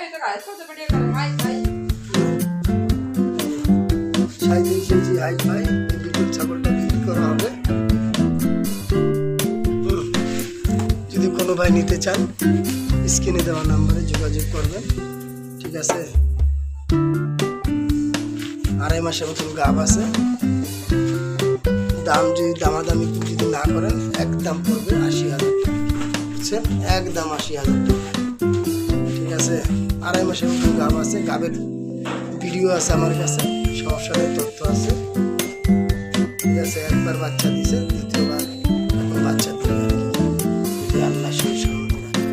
KG height ভাই, এই beetle ছাগলটা বিক্রি করা হবে। যদি কোনো ভাই নিতে চান স্ক্রিনে দেওয়া নাম্বারে যোগাযোগ করবেন, ঠিক আছে। 2.5 মাসের মতন গাব আছে। দাম যদি দামাদামি যদি না করেন একদম পড়বে 80,000 টাকা, বুঝছেন, একদম 80,000 টাকা, ঠিক আছে। 2.5 মাসের মতন গাব আছে, গাবের ভিডিও আছে আমার কাছে, সমস্যার তথ্য আছে, ঠিক আছে। একবার বাচ্চা দিছে, দ্বিতীয়বার এখন বাচ্চা দিবে, যদি আল্লাহ সেই সম্মতি রাখে,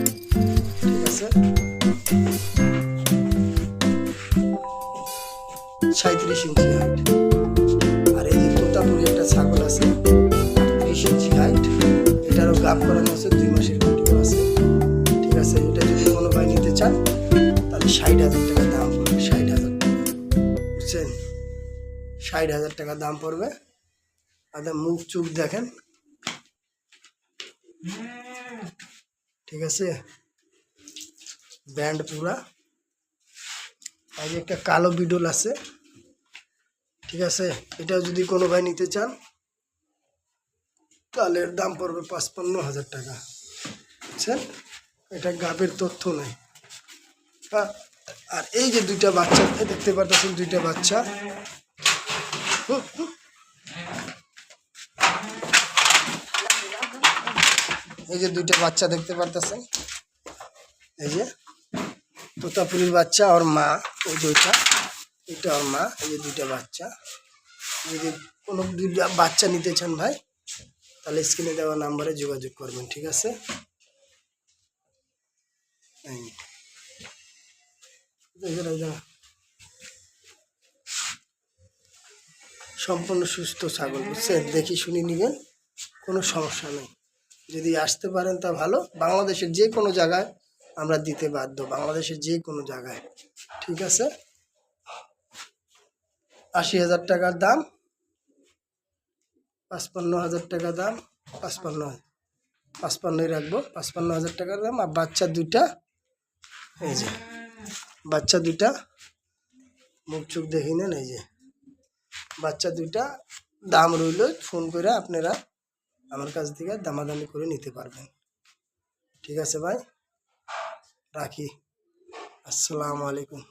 ঠিক আছে। 37 ইঞ্চি হাইট। আর এই যে তোতাপুরি একটা ছাগল আছে 30 ইঞ্চি হাইট, এটারও গাব করানো আছে, 2 মাসের ভিডিও আছে, ঠিক আছে। এটা যদি কোনো ভাই নিতে চান তাহলে 60,000 টাকা দাম পড়বে, 60,000 টাকা, বুঝছেন, 60,000 টাকা দাম পড়বে। আর মুখ চুখ দেখেন, ঠিক আছে, ব্যান্ড পুরা। আর যে একটা কালো বিডল আছে, ঠিক আছে। এটা যদি কোনো ভাই নিতে চান তাহলে এর দাম পড়বে 55,000 টাকা, বুঝছেন। এটা গাবের তথ্য নেই। আর এই যে 2টা বাচ্চা দেখতে পাচ্ছেন, 2টা বাচ্চা, এই যে 2টা বাচ্চা দেখতে পারতেছেন, এই যে তোতাপুরির বাচ্চা আর মা, ওই দুইটা, এটা আর মা, এই যে 2টা বাচ্চা। যদি কোনো 2টা বাচ্চা নিতে চান ভাই তাহলে স্ক্রিনে দেওয়া নাম্বারে যোগাযোগ করবেন, ঠিক আছে। সম্পূর্ণ সুস্থ ছাগল, বুঝছেন, দেখি শুনি নেবেন, কোনো সমস্যা নেই। যদি আসতে পারেন তা ভালো, বাংলাদেশের যে কোনো জায়গায় আমরা দিতে বাধ্য, বাংলাদেশের যে কোনো জায়গায়, ঠিক আছে। 80,000 টাকার দাম, 55,000 টাকা দাম, 55 রাখবো, 55,000 টাকার দাম। আর বাচ্চা 2টা, এই যে বাচ্চা 2টা, মুখ চোখ দেখি নেন, এই যে বাচ্চা 2টা, দাম রইল, ফোন করে আপনারা আমার কাছ থেকে দামাদামি করে নিতে পারবেন, ঠিক আছে ভাই। রাখি, আসসালামু আলাইকুম।